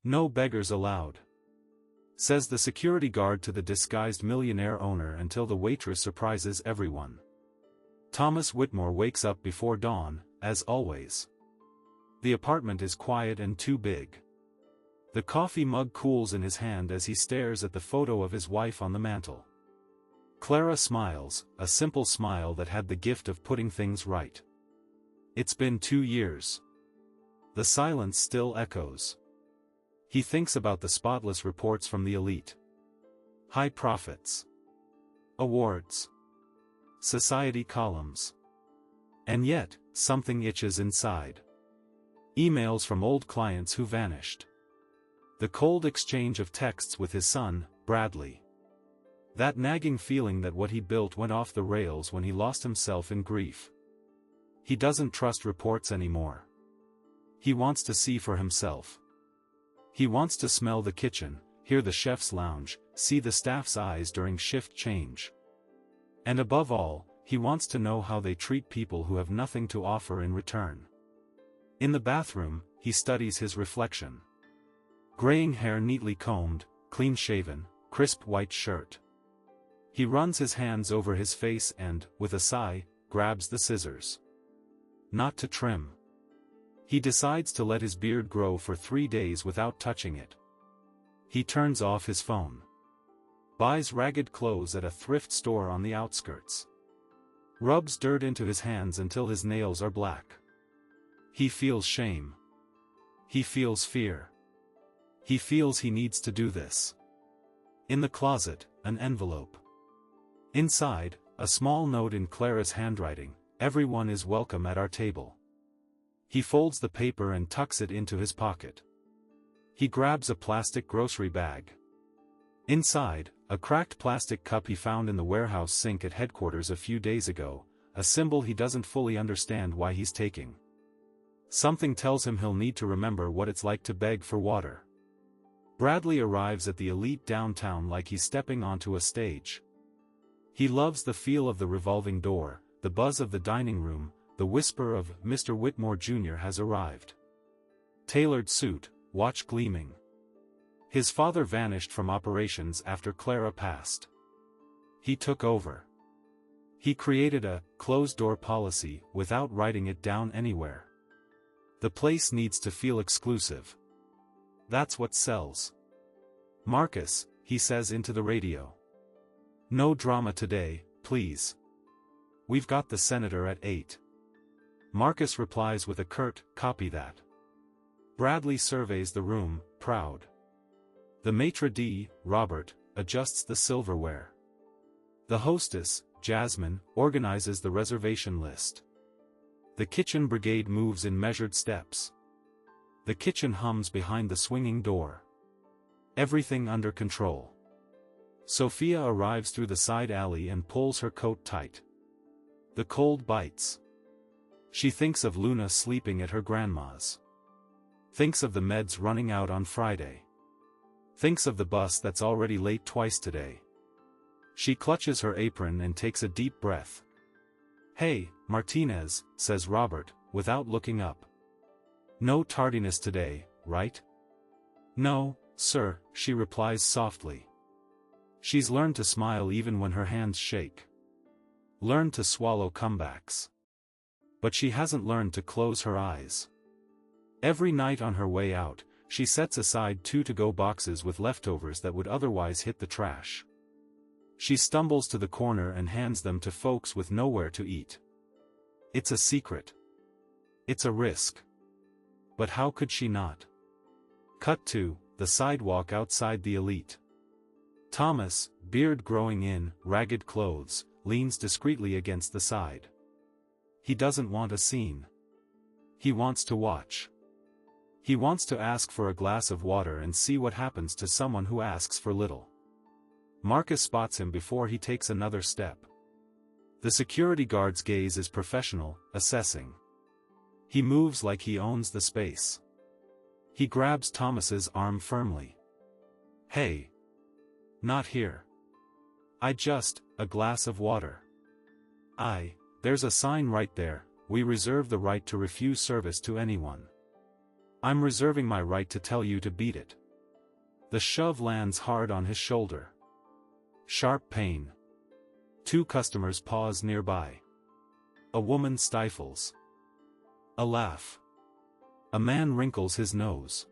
No beggars allowed, says the security guard to the disguised millionaire owner until the waitress surprises everyone. Thomas Whitmore wakes up before dawn, as always. The apartment is quiet and too big. The coffee mug cools in his hand as he stares at the photo of his wife on the mantel. Clara smiles, a simple smile that had the gift of putting things right. It's been 2 years. The silence still echoes. He thinks about the spotless reports from the elite. High profits. Awards. Society columns. And yet, something itches inside. Emails from old clients who vanished. The cold exchange of texts with his son, Bradley. That nagging feeling that what he built went off the rails when he lost himself in grief. He doesn't trust reports anymore. He wants to see for himself. He wants to smell the kitchen, hear the chef's lounge, see the staff's eyes during shift change. And above all, he wants to know how they treat people who have nothing to offer in return. In the bathroom, he studies his reflection. Graying hair neatly combed, clean-shaven, crisp white shirt. He runs his hands over his face and, with a sigh, grabs the scissors. Not to trim. He decides to let his beard grow for 3 days without touching it. He turns off his phone. Buys ragged clothes at a thrift store on the outskirts. Rubs dirt into his hands until his nails are black. He feels shame. He feels fear. He feels he needs to do this. In the closet, an envelope. Inside, a small note in Clara's handwriting, "Everyone is welcome at our table." He folds the paper and tucks it into his pocket. He grabs a plastic grocery bag. Inside, a cracked plastic cup he found in the warehouse sink at headquarters a few days ago, a symbol he doesn't fully understand why he's taking. Something tells him he'll need to remember what it's like to beg for water. Bradley arrives at the elite downtown like he's stepping onto a stage. He loves the feel of the revolving door, the buzz of the dining room, the whisper of "Mr. Whitmore Jr. has arrived." Tailored suit, watch gleaming. His father vanished from operations after Clara passed. He took over. He created a closed-door policy without writing it down anywhere. The place needs to feel exclusive. That's what sells. "Marcus," he says into the radio. "No drama today, please. We've got the senator at 8. Marcus replies with a curt, "Copy that." Bradley surveys the room, proud. The maitre d', Robert, adjusts the silverware. The hostess, Jasmine, organizes the reservation list. The kitchen brigade moves in measured steps. The kitchen hums behind the swinging door. Everything under control. Sophia arrives through the side alley and pulls her coat tight. The cold bites. She thinks of Luna sleeping at her grandma's. Thinks of the meds running out on Friday. Thinks of the bus that's already late twice today. She clutches her apron and takes a deep breath. "Hey, Martinez," says Robert, without looking up. "No tardiness today, right?" "No, sir," she replies softly. She's learned to smile even when her hands shake. Learned to swallow comebacks. But she hasn't learned to close her eyes. Every night on her way out, she sets aside 2 to-go boxes with leftovers that would otherwise hit the trash. She stumbles to the corner and hands them to folks with nowhere to eat. It's a secret. It's a risk. But how could she not? Cut to the sidewalk outside the elite. Thomas, beard growing in, ragged clothes, leans discreetly against the side. He doesn't want a scene. He wants to watch. He wants to ask for a glass of water and see what happens to someone who asks for little. Marcus spots him before he takes another step. The security guard's gaze is professional, assessing. He moves like he owns the space. He grabs Thomas's arm firmly. "Hey. Not here. A glass of water. There's a sign right there, we reserve the right to refuse service to anyone. I'm reserving my right to tell you to beat it. The shove lands hard on his shoulder. Sharp pain. Two customers pause nearby. A woman stifles a laugh. A man wrinkles his nose.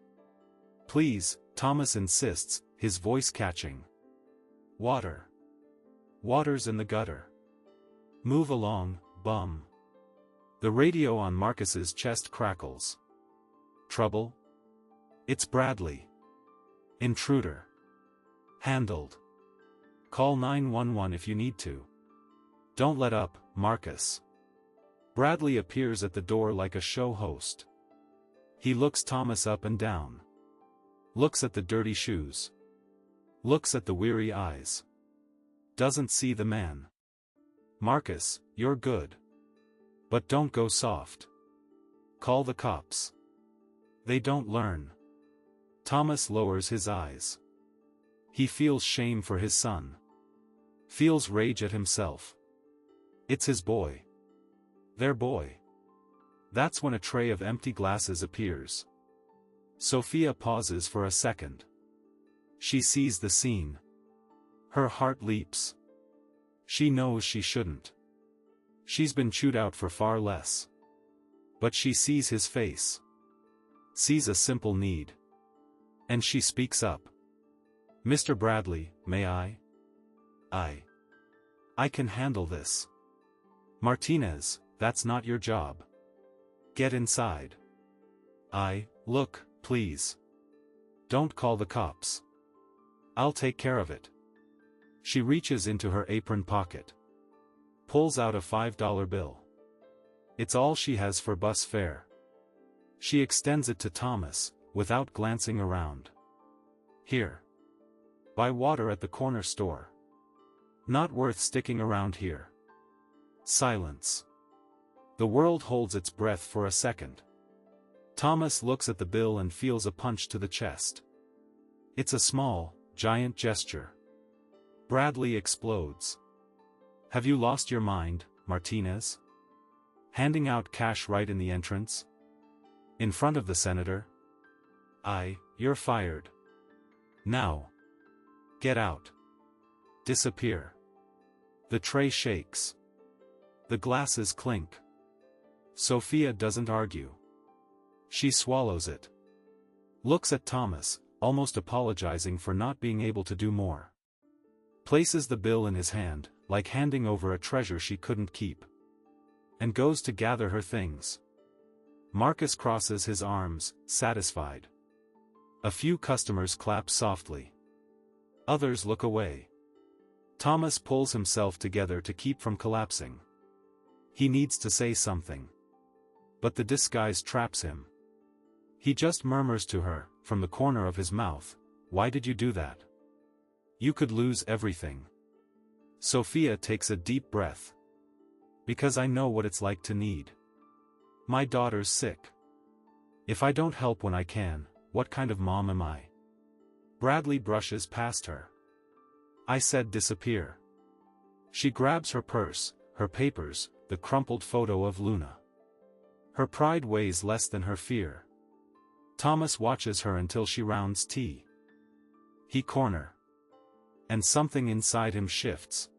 Please, Thomas insists, his voice catching. Water. Water's in the gutter. Move along, bum. The radio on Marcus's chest crackles. Trouble? It's Bradley. Intruder. Handled. Call 911 if you need to. Don't let up, Marcus. Bradley appears at the door like a show host. He looks Thomas up and down. Looks at the dirty shoes. Looks at the weary eyes. Doesn't see the man. Marcus, you're good. But don't go soft. Call the cops. They don't learn. Thomas lowers his eyes. He feels shame for his son. Feels rage at himself. It's his boy. Their boy. That's when a tray of empty glasses appears. Sophia pauses for a second. She sees the scene. Her heart leaps. She knows she shouldn't. She's been chewed out for far less. But she sees his face. Sees a simple need. And she speaks up. Mr. Bradley, may I? I can handle this. Martinez, that's not your job. Get inside. Look, please. Don't call the cops. I'll take care of it. She reaches into her apron pocket. Pulls out a $5 bill. It's all she has for bus fare. She extends it to Thomas, without glancing around. Here. Buy water at the corner store. Not worth sticking around here. Silence. The world holds its breath for a second. Thomas looks at the bill and feels a punch to the chest. It's a small, giant gesture. Bradley explodes. Have you lost your mind, Martinez? Handing out cash right in the entrance? In front of the senator? You're fired. Now. Get out. Disappear. The tray shakes. The glasses clink. Sophia doesn't argue. She swallows it. Looks at Thomas, almost apologizing for not being able to do more. Places the bill in his hand, like handing over a treasure she couldn't keep. And goes to gather her things. Marcus crosses his arms, satisfied. A few customers clap softly. Others look away. Thomas pulls himself together to keep from collapsing. He needs to say something. But the disguise traps him. He just murmurs to her, from the corner of his mouth, "Why did you do that? You could lose everything." Sophia takes a deep breath. Because I know what it's like to need. My daughter's sick. If I don't help when I can, what kind of mom am I? Bradley brushes past her. I said disappear. She grabs her purse, her papers, the crumpled photo of Luna. Her pride weighs less than her fear. Thomas watches her until she rounds T. He corner. And something inside him shifts.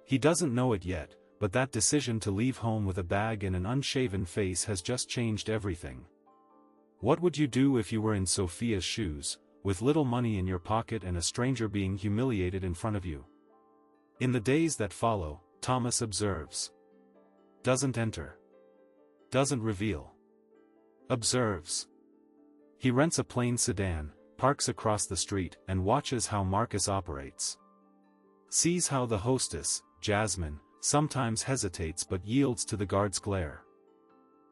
He doesn't know it yet, but that decision to leave home with a bag and an unshaven face has just changed everything. What would you do if you were in Sophia's shoes, with little money in your pocket and a stranger being humiliated in front of you? In the days that follow, Thomas observes. Doesn't enter. Doesn't reveal. Observes. He rents a plain sedan, parks across the street, and watches how Marcus operates. Sees how the hostess, Jasmine, sometimes hesitates but yields to the guard's glare.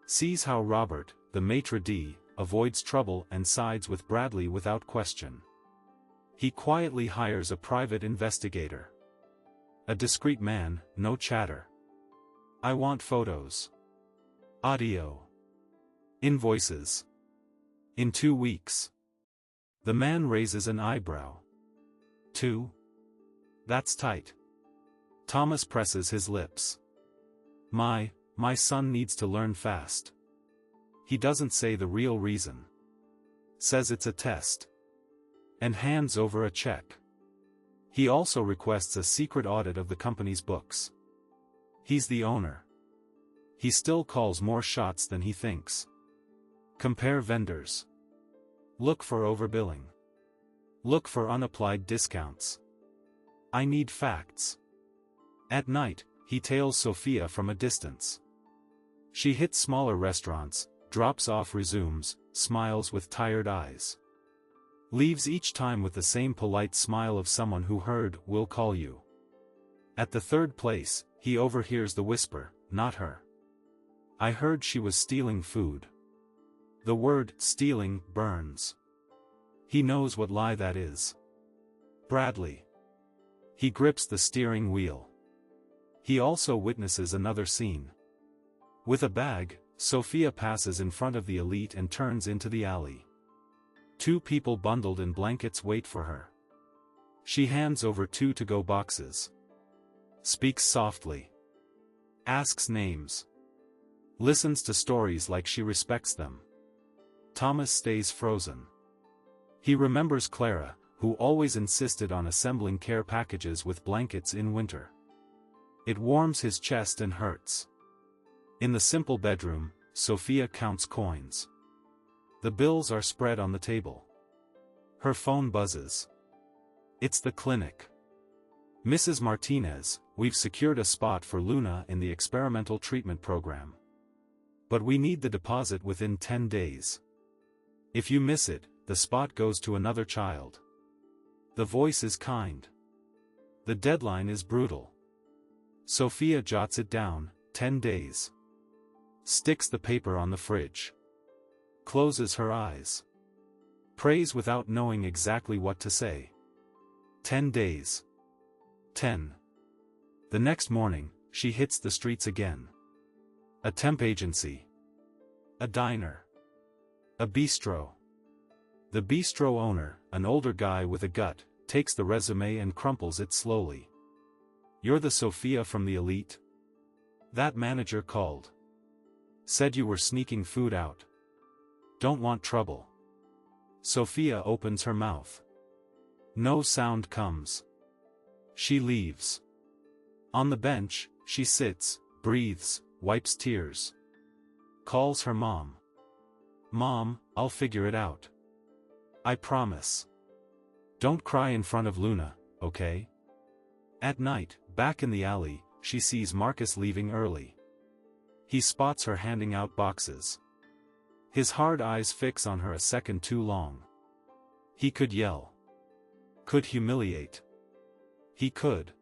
Sees how Robert, the maitre d', avoids trouble and sides with Bradley without question. He quietly hires a private investigator. A discreet man, no chatter. I want photos. Audio. Invoices. In 2 weeks. The man raises an eyebrow. 2? That's tight. Thomas presses his lips. My son needs to learn fast. He doesn't say the real reason. says it's a test, and hands over a check. He also requests a secret audit of the company's books. He's the owner. He still calls more shots than he thinks. Compare vendors. Look for overbilling. Look for unapplied discounts. I need facts. At night, he tails Sophia from a distance. She hits smaller restaurants, drops off resumes, smiles with tired eyes. Leaves each time with the same polite smile of someone who heard, "We'll call you." At the third place, he overhears the whisper, "Not her. I heard she was stealing food." The word stealing burns. He knows what lie that is. Bradley. He grips the steering wheel. He also witnesses another scene. With a bag, Sophia passes in front of the elite and turns into the alley. Two people bundled in blankets wait for her. She hands over 2 to-go boxes. Speaks softly. Asks names. Listens to stories like she respects them. Thomas stays frozen. He remembers Clara, who always insisted on assembling care packages with blankets in winter. It warms his chest and hurts. In the simple bedroom, Sophia counts coins. The bills are spread on the table. Her phone buzzes. It's the clinic. "Mrs. Martinez, we've secured a spot for Luna in the experimental treatment program. But we need the deposit within 10 days. If you miss it, the spot goes to another child." The voice is kind. The deadline is brutal. Sophia jots it down, 10 days. Sticks the paper on the fridge. Closes her eyes. Prays without knowing exactly what to say. 10 days. 10. The next morning, she hits the streets again. A temp agency. A diner. A bistro. The bistro owner, an older guy with a gut, takes the resume and crumples it slowly. "You're the Sophia from the elite? That manager called. Said you were sneaking food out. Don't want trouble." Sophia opens her mouth. No sound comes. She leaves. On the bench, she sits, breathes, wipes tears. Calls her mom. "Mom, I'll figure it out. I promise. Don't cry in front of Luna, okay?" At night, back in the alley, she sees Marcus leaving early. He spots her handing out boxes. His hard eyes fix on her a second too long. He could yell. Could humiliate. He could.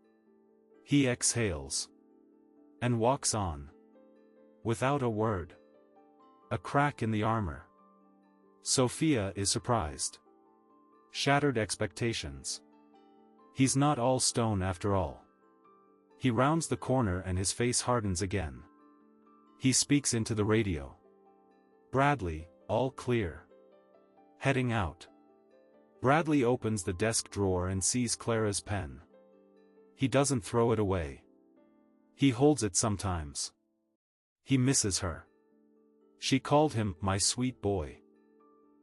He exhales. And walks on. Without a word. A crack in the armor. Sophia is surprised. Shattered expectations. He's not all stone after all. He rounds the corner and his face hardens again. He speaks into the radio. "Bradley, all clear. Heading out." Bradley opens the desk drawer and sees Clara's pen. He doesn't throw it away. He holds it sometimes. He misses her. She called him, "my sweet boy."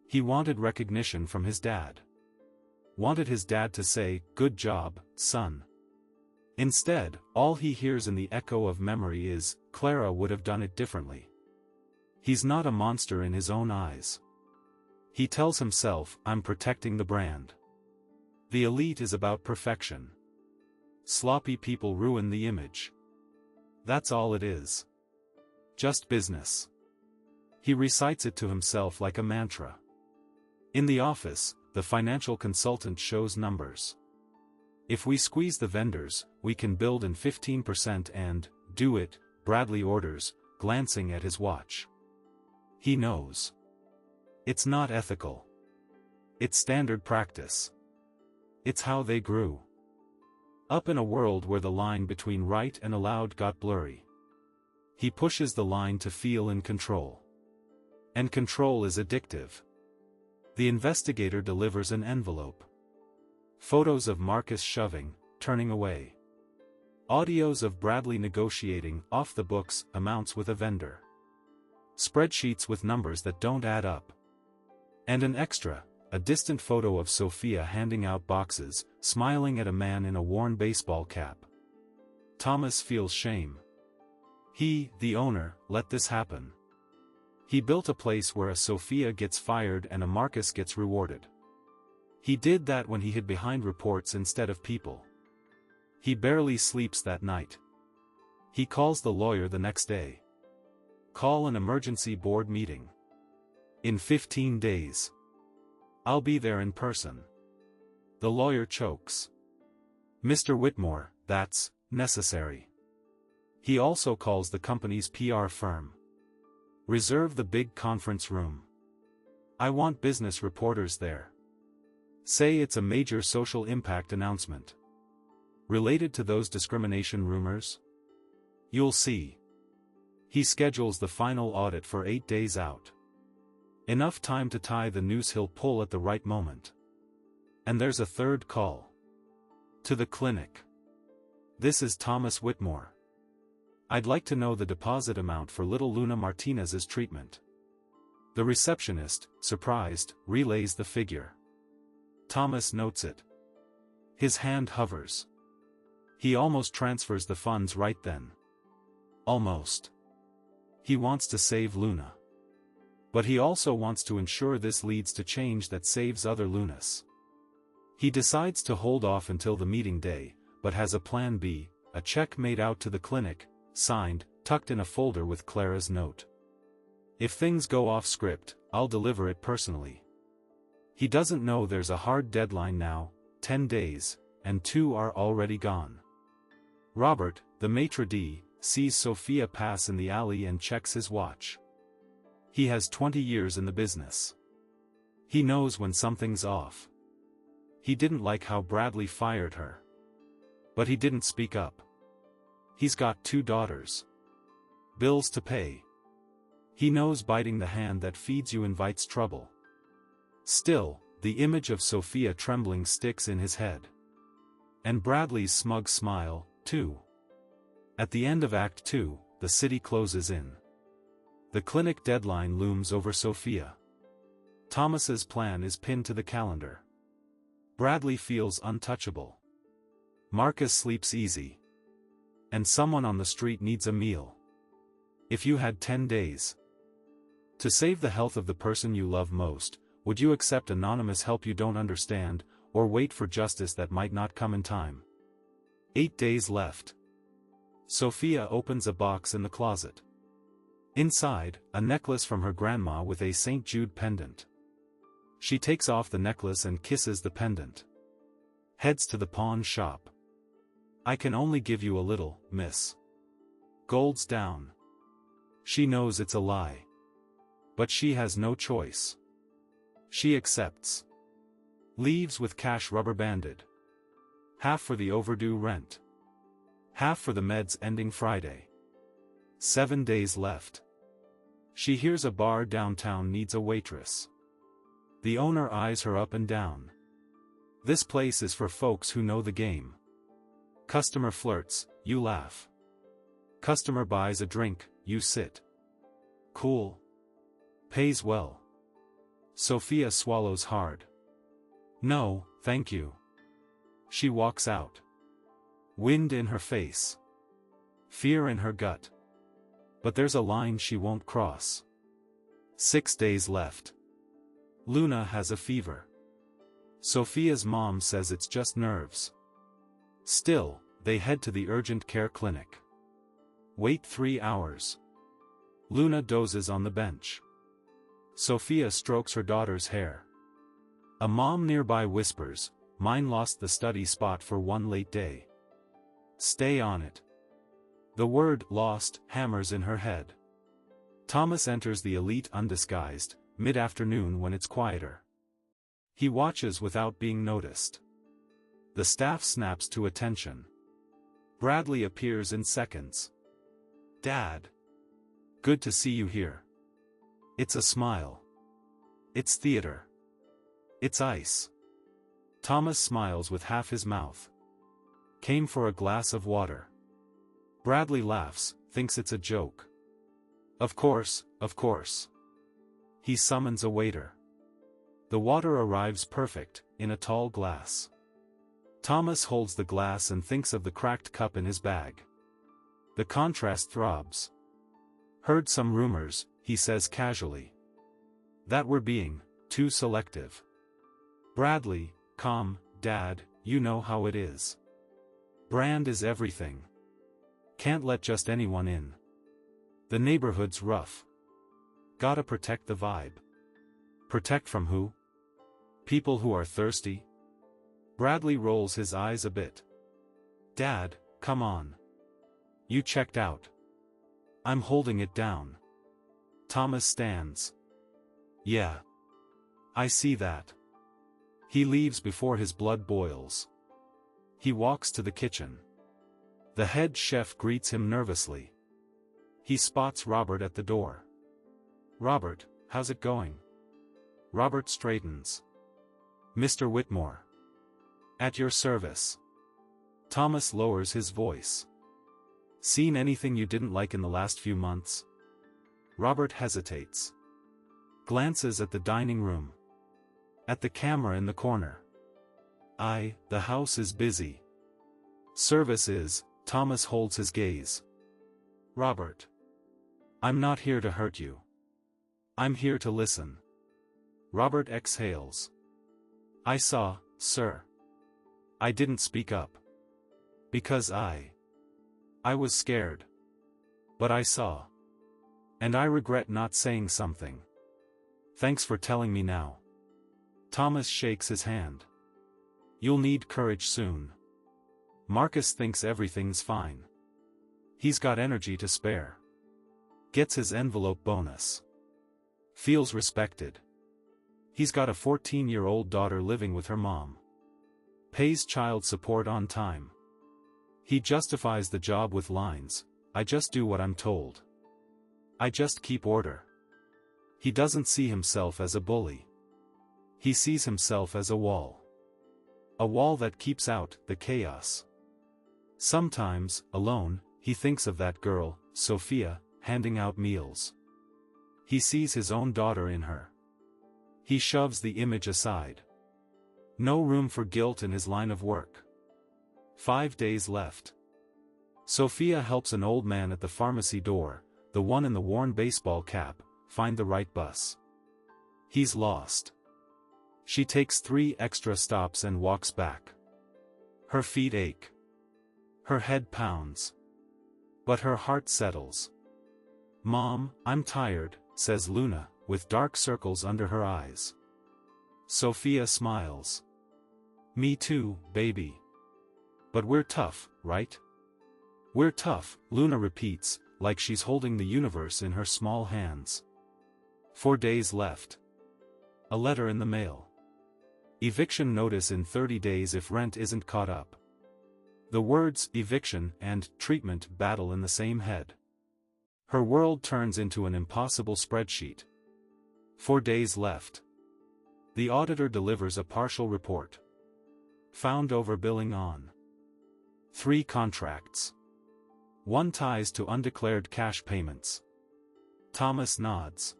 He wanted recognition from his dad. Wanted his dad to say, "Good job, son." Instead, all he hears in the echo of memory is, "Clara would have done it differently." He's not a monster in his own eyes. He tells himself, "I'm protecting the brand." The elite is about perfection. Sloppy people ruin the image. That's all it is. Just business. He recites it to himself like a mantra. In the office, the financial consultant shows numbers. "If we squeeze the vendors, we can build in 15% and, do it," Bradley orders, glancing at his watch. He knows. It's not ethical. It's standard practice. It's how they grew. Up in a world where the line between right and allowed got blurry. He pushes the line to feel in control. And control is addictive. The investigator delivers an envelope. Photos of Marcus shoving, turning away. Audios of Bradley negotiating off the books amounts with a vendor. Spreadsheets with numbers that don't add up. And an extra, a distant photo of Sophia handing out boxes, smiling at a man in a worn baseball cap. Thomas feels shame. He, the owner, let this happen. He built a place where a Sophia gets fired and a Marcus gets rewarded. He did that when he hid behind reports instead of people. He barely sleeps that night. He calls the lawyer the next day. Call an emergency board meeting. In 15 days. I'll be there in person. The lawyer chokes. Mr. Whitmore, that's necessary. He also calls the company's PR firm. Reserve the big conference room. I want business reporters there. Say it's a major social impact announcement. Related to those discrimination rumors? You'll see. He schedules the final audit for 8 days out. Enough time to tie the noose he'll pull at the right moment. And there's a third call. To the clinic. This is Thomas Whitmore. I'd like to know the deposit amount for little Luna Martinez's treatment. The receptionist, surprised, relays the figure. Thomas notes it. His hand hovers. He almost transfers the funds right then. Almost. He wants to save Luna. But he also wants to ensure this leads to change that saves other Lunas. He decides to hold off until the meeting day, but has a plan B, a check made out to the clinic, signed, tucked in a folder with Clara's note. If things go off script, I'll deliver it personally. He doesn't know there's a hard deadline now, 10 days, and 2 are already gone. Robert, the maitre d', sees Sophia pass in the alley and checks his watch. He has 20 years in the business. He knows when something's off. He didn't like how Bradley fired her. But he didn't speak up. He's got 2 daughters. Bills to pay. He knows biting the hand that feeds you invites trouble. Still, the image of Sophia trembling sticks in his head. And Bradley's smug smile, too. At the end of Act 2, the city closes in. The clinic deadline looms over Sophia. Thomas's plan is pinned to the calendar. Bradley feels untouchable. Marcus sleeps easy. And someone on the street needs a meal. If you had 10 days to save the health of the person you love most, would you accept anonymous help you don't understand, or wait for justice that might not come in time? 8 days left. Sophia opens a box in the closet. Inside, a necklace from her grandma with a St. Jude pendant. She takes off the necklace and kisses the pendant. Heads to the pawn shop. I can only give you a little, miss. Gold's down. She knows it's a lie. But she has no choice. She accepts. Leaves with cash rubber banded. Half for the overdue rent. Half for the meds ending Friday. 7 days left. She hears a bar downtown needs a waitress. The owner eyes her up and down. This place is for folks who know the game. Customer flirts, you laugh. Customer buys a drink, you sit. Cool. Pays well. Sophia swallows hard. No, thank you. She walks out. Wind in her face. Fear in her gut. But there's a line she won't cross. 6 days left. Luna has a fever. Sophia's mom says it's just nerves. Still, they head to the urgent care clinic. Wait 3 hours. Luna dozes on the bench. Sophia strokes her daughter's hair. A mom nearby whispers, "Mine lost the study spot for one late day. Stay on it." The word "lost" hammers in her head. Thomas enters the elite undisguised, mid-afternoon when it's quieter. He watches without being noticed. The staff snaps to attention. Bradley appears in seconds. "Dad. Good to see you here." It's a smile. It's theater. It's ice. Thomas smiles with half his mouth. Came for a glass of water. Bradley laughs, thinks it's a joke. Of course, of course. He summons a waiter. The water arrives perfect, in a tall glass. Thomas holds the glass and thinks of the cracked cup in his bag. The contrast throbs. Heard some rumors, he says casually. That we're being too selective. Bradley, calm, Dad, you know how it is. Brand is everything. Can't let just anyone in. The neighborhood's rough. Gotta protect the vibe. Protect from who? People who are thirsty? Bradley rolls his eyes a bit. Dad, come on. You checked out. I'm holding it down. Thomas stands. Yeah. I see that. He leaves before his blood boils. He walks to the kitchen. The head chef greets him nervously. He spots Robert at the door. Robert, how's it going? Robert straightens. Mr. Whitmore. At your service. Thomas lowers his voice. Seen anything you didn't like in the last few months? Robert hesitates. Glances at the dining room. At the camera in the corner. The house is busy. Service is, Thomas holds his gaze. Robert. I'm not here to hurt you. I'm here to listen. Robert exhales. I saw, sir. I didn't speak up. Because I was scared. But I saw. And I regret not saying something. Thanks for telling me now. Thomas shakes his hand. You'll need courage soon. Marcus thinks everything's fine. He's got energy to spare. Gets his envelope bonus. Feels respected. He's got a 14-year-old daughter living with her mom. Pays child support on time. He justifies the job with lines, I just do what I'm told. I just keep order. He doesn't see himself as a bully. He sees himself as a wall. A wall that keeps out the chaos. Sometimes, alone, he thinks of that girl, Sophia, handing out meals. He sees his own daughter in her. He shoves the image aside. No room for guilt in his line of work. 5 days left. Sophia helps an old man at the pharmacy door, the one in the worn baseball cap, find the right bus. He's lost. She takes 3 extra stops and walks back. Her feet ache. Her head pounds. But her heart settles. Mom, I'm tired, says Luna, with dark circles under her eyes. Sophia smiles. Me too, baby. But we're tough, right? We're tough, Luna repeats, like she's holding the universe in her small hands. 4 days left. A letter in the mail. Eviction notice in 30 days if rent isn't caught up. The words eviction and treatment battle in the same head. Her world turns into an impossible spreadsheet. 4 days left. The auditor delivers a partial report. Found overbilling on 3 contracts. 1 ties to undeclared cash payments. Thomas nods.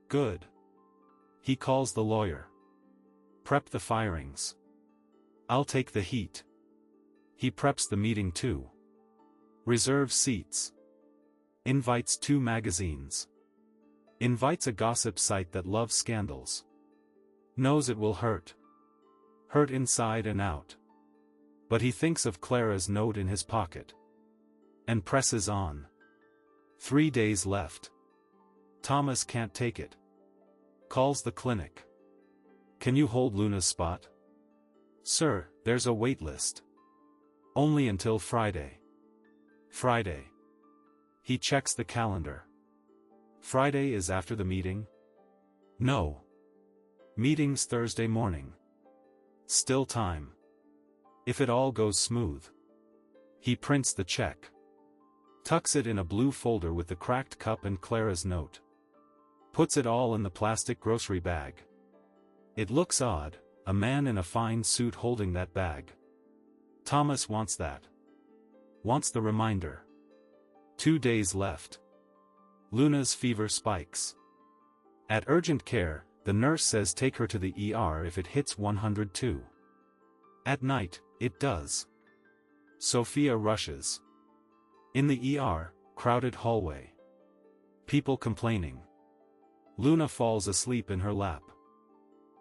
Good. He calls the lawyer. Prep the firings. I'll take the heat. He preps the meeting too. Reserves seats. Invites 2 magazines. Invites a gossip site that loves scandals. Knows it will hurt. Hurt inside and out. But he thinks of Clara's note in his pocket. And presses on. 3 days left. Thomas can't take it. Calls the clinic. Can you hold Luna's spot? Sir, there's a wait list. Only until Friday. Friday. He checks the calendar. Friday is after the meeting? No. Meeting's Thursday morning. Still time. If it all goes smooth. He prints the check. Tucks it in a blue folder with the cracked cup and Clara's note. Puts it all in the plastic grocery bag. It looks odd, a man in a fine suit holding that bag. Thomas wants that. Wants the reminder. 2 days left. Luna's fever spikes. At urgent care, The nurse says take her to the ER if it hits 102. At night, it does. Sophia rushes. In the ER, crowded hallway. People complaining. Luna falls asleep in her lap.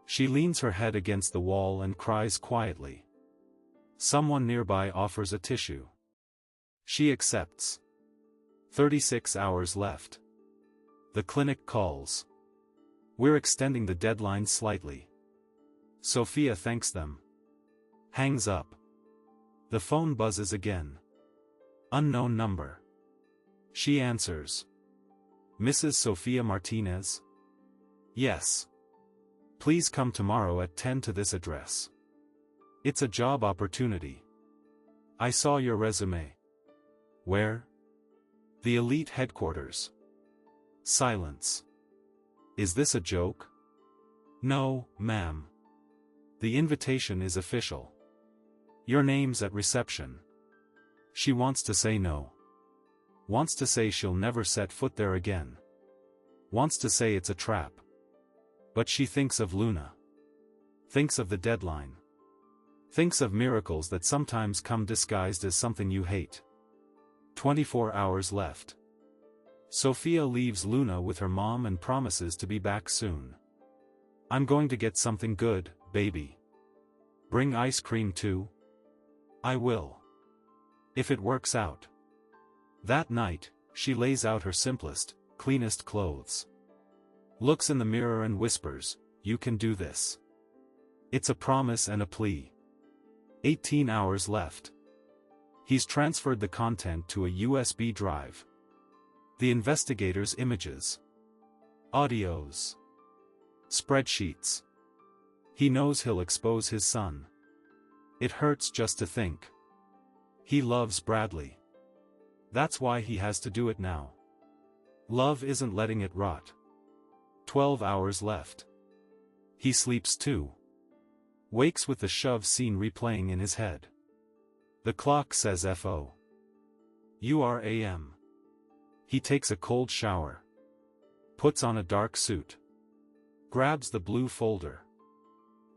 She leans her head against the wall and cries quietly. Someone nearby offers a tissue. She accepts. 36 hours left. The clinic calls. We're extending the deadline slightly. Sophia thanks them. Hangs up. The phone buzzes again. Unknown number. She answers. Mrs. Sophia Martinez? Yes. Please come tomorrow at 10 to this address. It's a job opportunity. I saw your resume. Where? The elite headquarters. Silence. Is this a joke? No, ma'am. The invitation is official. Your name's at reception. She wants to say no. Wants to say she'll never set foot there again. Wants to say it's a trap. But she thinks of Luna. Thinks of the deadline. Thinks of miracles that sometimes come disguised as something you hate. 24 hours left. Sophia leaves Luna with her mom and promises to be back soon. I'm going to get something good, baby. Bring ice cream too? I will. If it works out. That night, she lays out her simplest, cleanest clothes. Looks in the mirror and whispers, "You can do this." It's a promise and a plea. 18 hours left. He's transferred the content to a USB drive. The investigator's images. Audios. Spreadsheets. He knows he'll expose his son. It hurts just to think. He loves Bradley. That's why he has to do it now. Love isn't letting it rot. 12 hours left. He sleeps too. Wakes with the shove scene replaying in his head. The clock says FO. URAM. He takes a cold shower. Puts on a dark suit. Grabs the blue folder.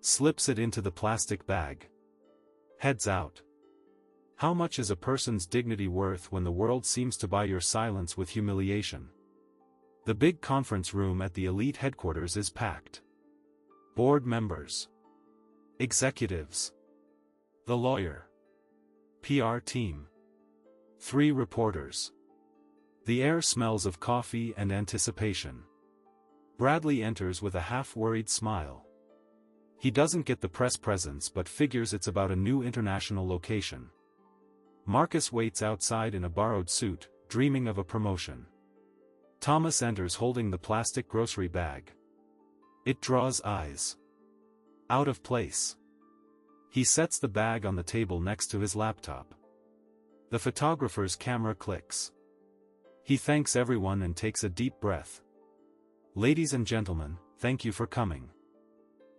Slips it into the plastic bag. Heads out. How much is a person's dignity worth when the world seems to buy your silence with humiliation? The big conference room at the elite headquarters is packed. Board members. Executives. The lawyer. PR team. 3 reporters. The air smells of coffee and anticipation. Bradley enters with a half-worried smile. He doesn't get the press presence but figures it's about a new international location. Marcus waits outside in a borrowed suit, dreaming of a promotion. Thomas enters holding the plastic grocery bag. It draws eyes. Out of place. He sets the bag on the table next to his laptop. The photographer's camera clicks. He thanks everyone and takes a deep breath. Ladies and gentlemen, thank you for coming.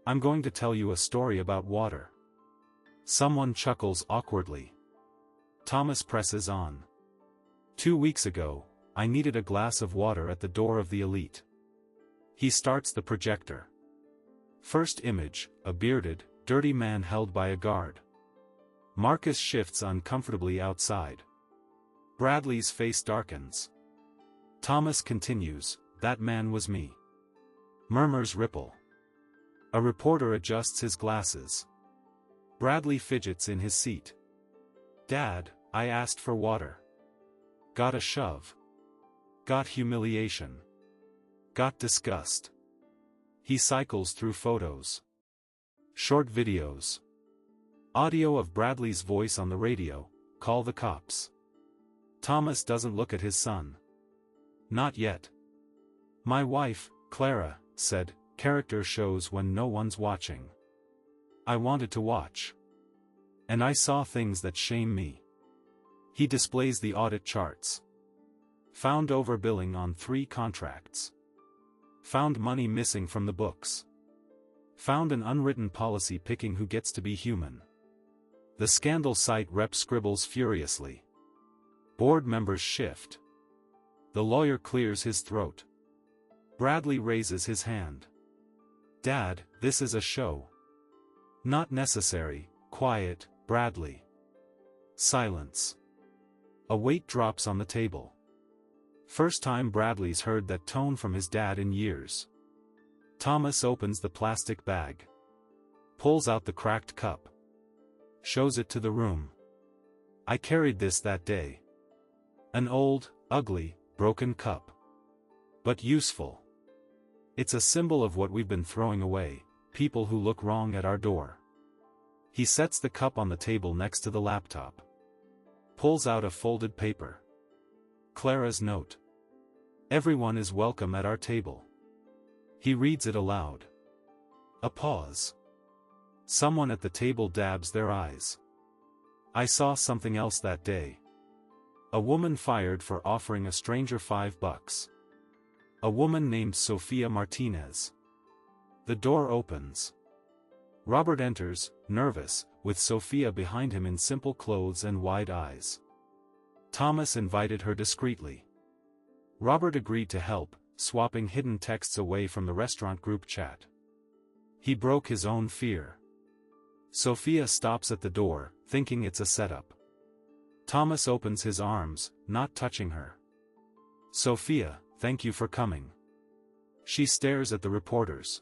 I'm going to tell you a story about water. Someone chuckles awkwardly. Thomas presses on. 2 weeks ago, I needed a glass of water at the door of the elite. He starts the projector. First image, a bearded, dirty man held by a guard. Marcus shifts uncomfortably outside. Bradley's face darkens. Thomas continues, "That man was me." Murmurs ripple. A reporter adjusts his glasses. Bradley fidgets in his seat. "Dad, I asked for water. Got a shove. Got humiliation. Got disgust." He cycles through photos. Short videos. Audio of Bradley's voice on the radio, "Call the cops." Thomas doesn't look at his son. Not yet. "My wife, Clara, said, character shows when no one's watching. I wanted to watch. And I saw things that shame me." He displays the audit charts. Found overbilling on 3 contracts. Found money missing from the books. Found an unwritten policy picking who gets to be human. The scandal site rep scribbles furiously. Board members shift. The lawyer clears his throat. Bradley raises his hand. Dad, this is a show. Not necessary. Quiet, Bradley. Silence. A weight drops on the table. First time Bradley's heard that tone from his dad in years. Thomas opens the plastic bag. Pulls out the cracked cup. Shows it to the room. I carried this that day. An old, ugly, broken cup. But useful. It's a symbol of what we've been throwing away, people who look wrong at our door. He sets the cup on the table next to the laptop. Pulls out a folded paper. Clara's note. Everyone is welcome at our table. He reads it aloud. A pause. Someone at the table dabs their eyes. I saw something else that day. A woman fired for offering a stranger $5. A woman named Sophia Martinez. The door opens. Robert enters, nervous, with Sophia behind him in simple clothes and wide eyes. Thomas invited her discreetly. Robert agreed to help, swapping hidden texts away from the restaurant group chat. He broke his own fear. Sophia stops at the door, thinking it's a setup. Thomas opens his arms, not touching her. Sophia, thank you for coming. She stares at the reporters.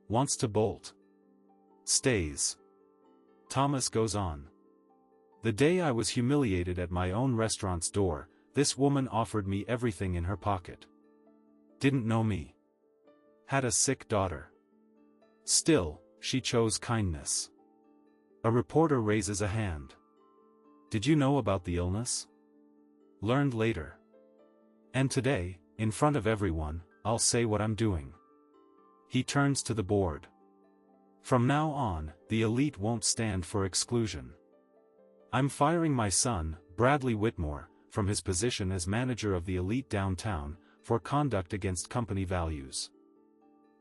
Wants to bolt. Stays. Thomas goes on. The day I was humiliated at my own restaurant's door, this woman offered me everything in her pocket. Didn't know me. Had a sick daughter. Still, she chose kindness. A reporter raises a hand. Did you know about the illness? Learned later. And today, in front of everyone, I'll say what I'm doing. He turns to the board. From now on, the elite won't stand for exclusion. I'm firing my son, Bradley Whitmore, from his position as manager of the elite downtown, for conduct against company values.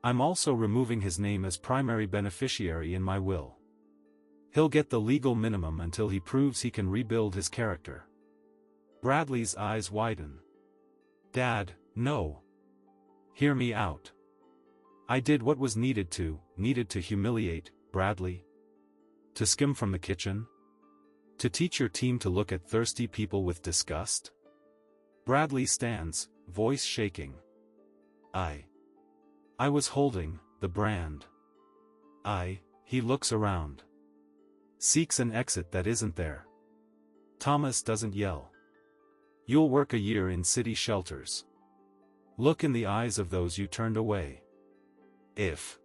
I'm also removing his name as primary beneficiary in my will. He'll get the legal minimum until he proves he can rebuild his character. Bradley's eyes widen. Dad, no. Hear me out. I did what was needed to humiliate, Bradley. To skim from the kitchen? To teach your team to look at thirsty people with disgust? Bradley stands, voice shaking. I was holding the brand. He looks around. Seeks an exit that isn't there. Thomas doesn't yell. You'll work a year in city shelters. Look in the eyes of those you turned away. If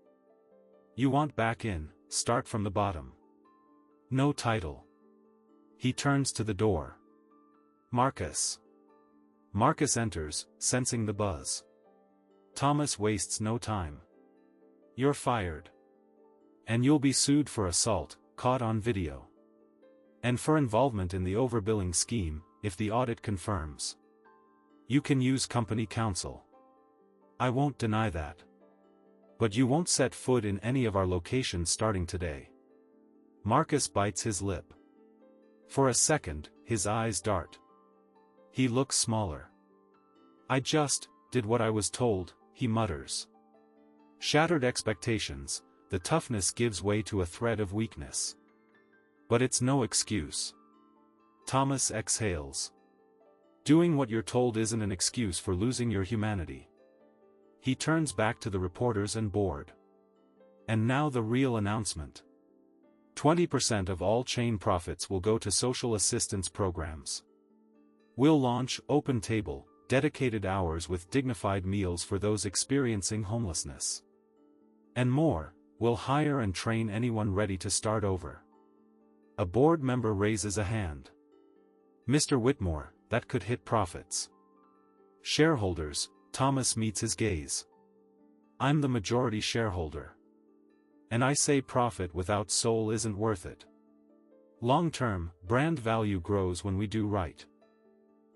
you want back in, start from the bottom. No title. He turns to the door. Marcus. Marcus enters, sensing the buzz. Thomas wastes no time. You're fired. And you'll be sued for assault, caught on video. And for involvement in the overbilling scheme, if the audit confirms. You can use company counsel. I won't deny that. But you won't set foot in any of our locations starting today. Marcus bites his lip. For a second, his eyes dart. He looks smaller. I just did what I was told, he mutters. Shattered expectations, the toughness gives way to a thread of weakness. But it's no excuse. Thomas exhales. Doing what you're told isn't an excuse for losing your humanity. He turns back to the reporters and board. And now the real announcement. 20% of all chain profits will go to social assistance programs. We'll launch Open Table, dedicated hours with dignified meals for those experiencing homelessness. And more, we'll hire and train anyone ready to start over. A board member raises a hand. Mr. Whitmore, that could hit profits. Shareholders, Thomas meets his gaze. I'm the majority shareholder. And I say profit without soul isn't worth it. Long-term, brand value grows when we do right.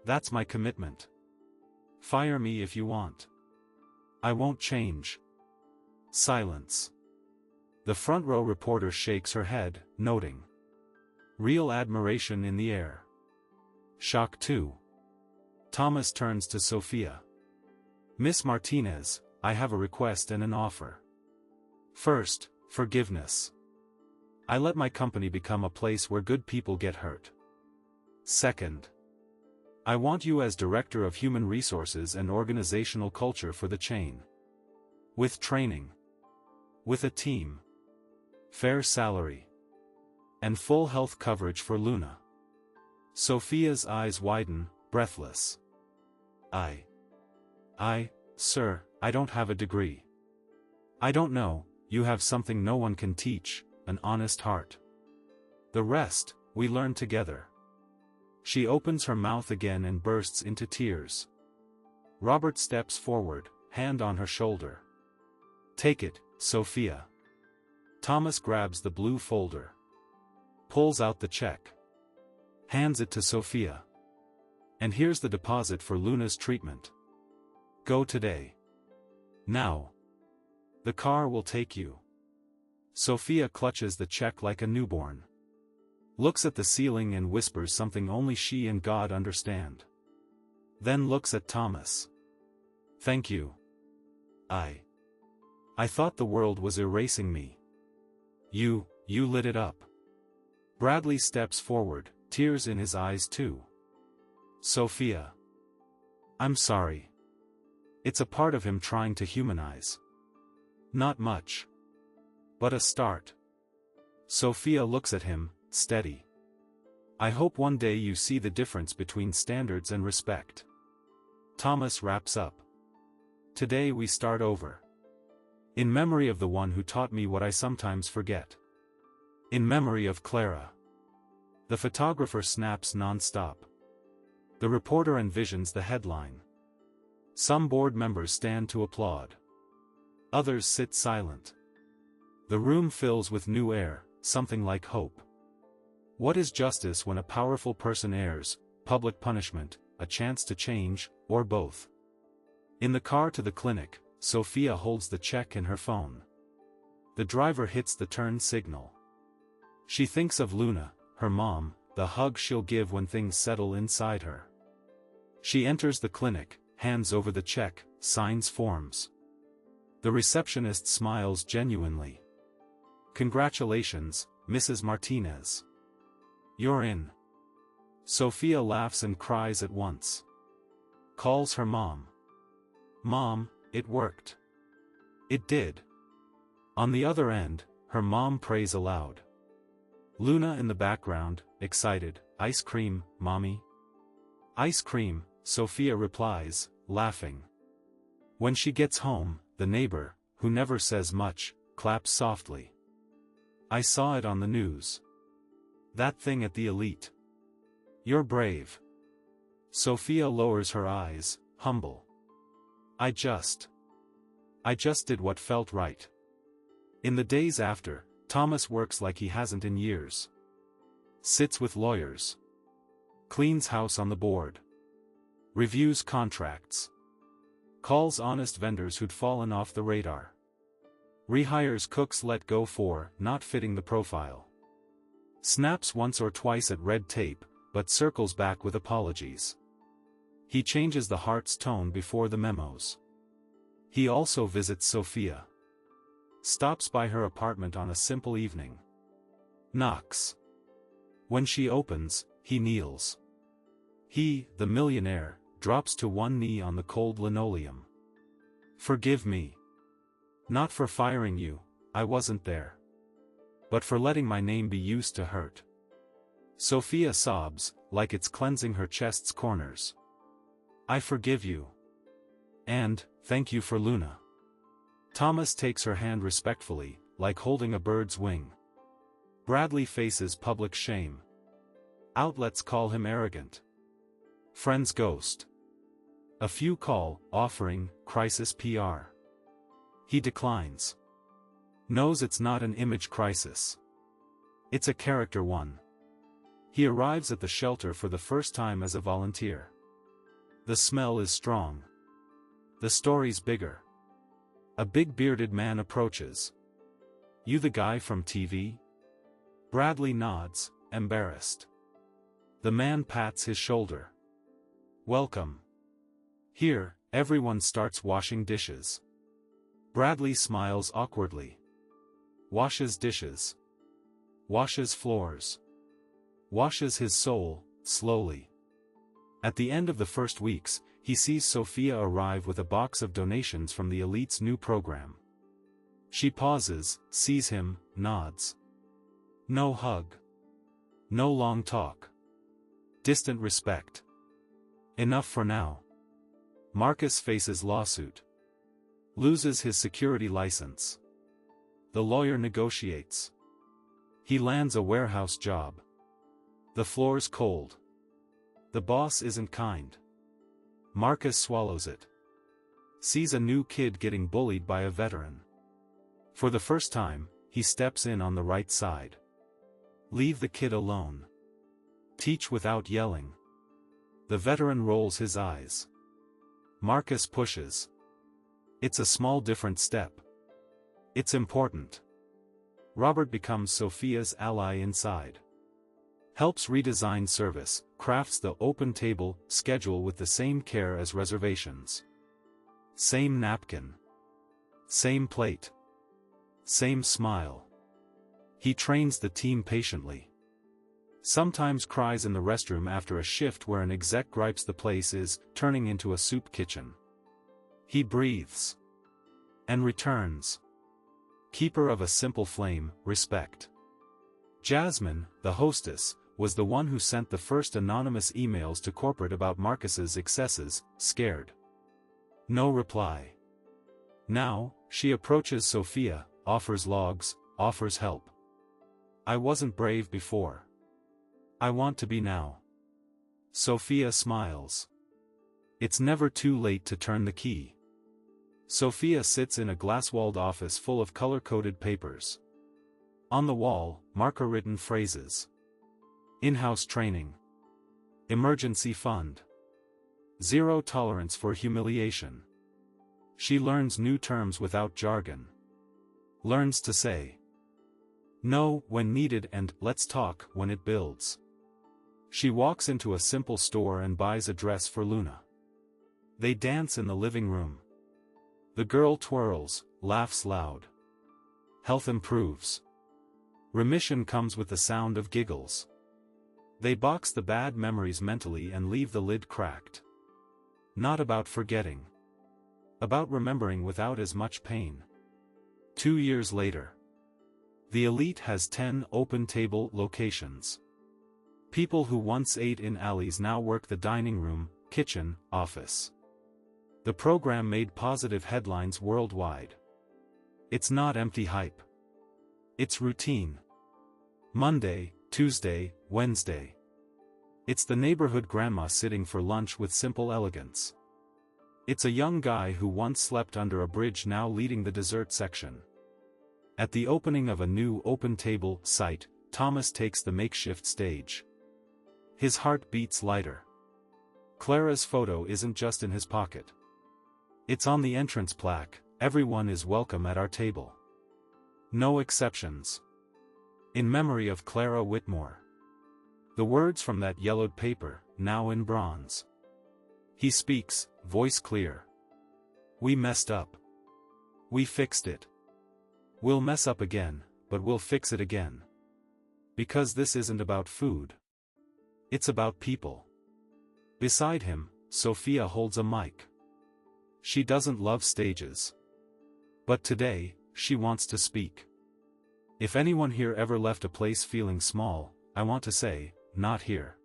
That's my commitment. Fire me if you want. I won't change. Silence. The front row reporter shakes her head, noting. Real admiration in the air. Shock too. Thomas turns to Sophia. Miss Martinez, I have a request and an offer. First, forgiveness. I let my company become a place where good people get hurt. Second, I want you as Director of Human Resources and Organizational Culture for the chain. With training. With a team. Fair salary. And full health coverage for Luna. Sophia's eyes widen, breathless. Sir, I don't have a degree. I don't know, you have something no one can teach, an honest heart. The rest, we learn together. She opens her mouth again and bursts into tears. Robert steps forward, hand on her shoulder. Take it, Sophia. Thomas grabs the blue folder. Pulls out the check. Hands it to Sophia. And here's the deposit for Luna's treatment. Go today. Now. The car will take you. Sophia clutches the check like a newborn. Looks at the ceiling and whispers something only she and God understand. Then looks at Thomas. Thank you. I thought the world was erasing me. You lit it up. Bradley steps forward, tears in his eyes too. Sophia. I'm sorry. It's a part of him trying to humanize. Not much. But a start. Sophia looks at him, steady. I hope one day you see the difference between standards and respect. Thomas wraps up. Today we start over. In memory of the one who taught me what I sometimes forget. In memory of Clara. The photographer snaps non-stop. The reporter envisions the headline. Some board members stand to applaud. Others sit silent. The room fills with new air, something like hope. What is justice when a powerful person errs, public punishment, a chance to change, or both? In the car to the clinic, Sophia holds the check in her phone. The driver hits the turn signal. She thinks of Luna, her mom, the hug she'll give when things settle inside her. She enters the clinic, hands over the check, signs forms. The receptionist smiles genuinely. Congratulations, Mrs. Martinez. You're in. Sophia laughs and cries at once. Calls her mom. Mom, it worked. It did. On the other end, her mom prays aloud. Luna in the background, excited, ice cream, mommy? Ice cream, Sophia replies, laughing. When she gets home, the neighbor, who never says much, claps softly. I saw it on the news. That thing at the Elite. You're brave. Sophia lowers her eyes, humble. I just did what felt right. In the days after, Thomas works like he hasn't in years. Sits with lawyers. Cleans house on the board. Reviews contracts. Calls honest vendors who'd fallen off the radar. Rehires cooks let go for not fitting the profile. Snaps once or twice at red tape, but circles back with apologies. He changes the heart's tone before the memos. He also visits Sophia. Stops by her apartment on a simple evening. Knocks. When she opens, he kneels. He, the millionaire, drops to one knee on the cold linoleum. Forgive me. Not for firing you, I wasn't there. But for letting my name be used to hurt. Sophia sobs, like it's cleansing her chest's corners. I forgive you. And, thank you for Luna. Thomas takes her hand respectfully, like holding a bird's wing. Bradley faces public shame. Outlets call him arrogant. Friends ghost. A few call, offering, crisis PR. He declines. Knows it's not an image crisis. It's a character one. He arrives at the shelter for the first time as a volunteer. The smell is strong. The story's bigger. A big bearded man approaches. You the guy from TV? Bradley nods, embarrassed. The man pats his shoulder. Welcome. Here, everyone starts washing dishes. Bradley smiles awkwardly. washes dishes, washes floors, washes his soul, slowly. At the end of the first weeks, he sees Sophia arrive with a box of donations from the elite's new program. She pauses, sees him, nods. No hug. No long talk. Distant respect. Enough for now. Marcus faces lawsuit. Loses his security license. The lawyer negotiates. He lands a warehouse job. The floor's cold. The boss isn't kind. Marcus swallows it. Sees a new kid getting bullied by a veteran. For the first time, he steps in on the right side. Leave the kid alone. Teach without yelling. The veteran rolls his eyes. Marcus pushes. It's a small different step. It's important. Robert becomes Sophia's ally inside. Helps redesign service, crafts the open table schedule with the same care as reservations. Same napkin. Same plate. Same smile. He trains the team patiently. Sometimes cries in the restroom after a shift where an exec gripes the place is turning into a soup kitchen. He breathes. And returns. Keeper of a simple flame, respect. Jasmine, the hostess, was the one who sent the first anonymous emails to corporate about Marcus's excesses, scared. No reply. Now, she approaches Sophia, offers logs, offers help. I wasn't brave before. I want to be now. Sophia smiles. It's never too late to turn the key. Sophia sits in a glass-walled office full of color-coded papers. On the wall, marker-written phrases. In-house training. Emergency fund. Zero tolerance for humiliation. She learns new terms without jargon. Learns to say no when needed and let's talk when it builds. She walks into a simple store and buys a dress for Luna. They dance in the living room. The girl twirls, laughs loud. Health improves. Remission comes with the sound of giggles. They box the bad memories mentally and leave the lid cracked. Not about forgetting. About remembering without as much pain. 2 years later. The elite has 10 open-table locations. People who once ate in alleys now work the dining room, kitchen, office. The program made positive headlines worldwide. It's not empty hype. It's routine. Monday, Tuesday, Wednesday. It's the neighborhood grandma sitting for lunch with simple elegance. It's a young guy who once slept under a bridge now leading the dessert section. At the opening of a new open-table site, Thomas takes the makeshift stage. His heart beats lighter. Clara's photo isn't just in his pocket. It's on the entrance plaque, everyone is welcome at our table. No exceptions. In memory of Clara Whitmore. The words from that yellowed paper, now in bronze. He speaks, voice clear. We messed up. We fixed it. We'll mess up again, but we'll fix it again. Because this isn't about food. It's about people. Beside him, Sophia holds a mic. She doesn't love stages. But today, she wants to speak. If anyone here ever left a place feeling small, I want to say, not here.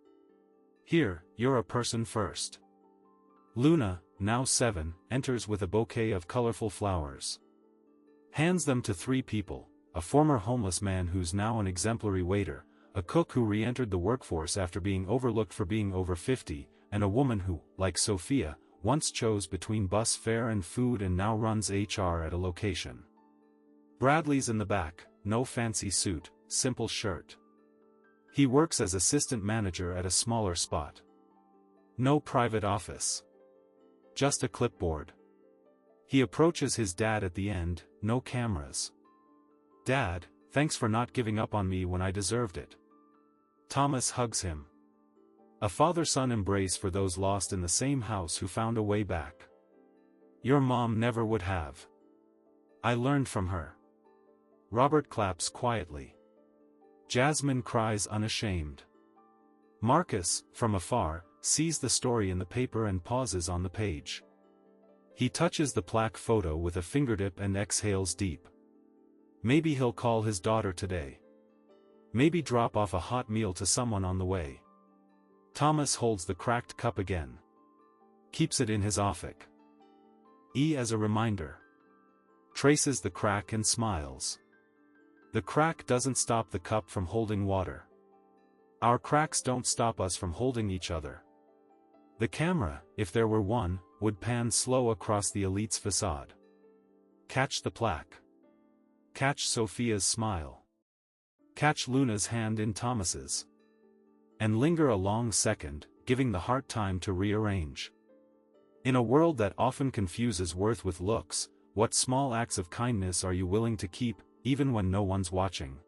Here, you're a person first. Luna, now 7, enters with a bouquet of colorful flowers. Hands them to 3 people, a former homeless man who's now an exemplary waiter, a cook who re-entered the workforce after being overlooked for being over 50, and a woman who, like Sophia, once chose between bus fare and food and now runs HR at a location. Bradley's in the back, no fancy suit, simple shirt. He works as assistant manager at a smaller spot. No private office. Just a clipboard. He approaches his dad at the end, no cameras. Dad, thanks for not giving up on me when I deserved it. Thomas hugs him. A father-son embrace for those lost in the same house who found a way back. Your mom never would have. I learned from her. Robert claps quietly. Jasmine cries unashamed. Marcus, from afar, sees the story in the paper and pauses on the page. He touches the plaque photo with a fingertip and exhales deep. Maybe he'll call his daughter today. Maybe drop off a hot meal to someone on the way. Thomas holds the cracked cup again. Keeps it in his office. As a reminder. Traces the crack and smiles. The crack doesn't stop the cup from holding water. Our cracks don't stop us from holding each other. The camera, if there were one, would pan slow across the elite's facade. Catch the plaque. Catch Sophia's smile. Catch Luna's hand in Thomas's. And linger a long second, giving the heart time to rearrange. In a world that often confuses worth with looks, what small acts of kindness are you willing to keep, even when no one's watching?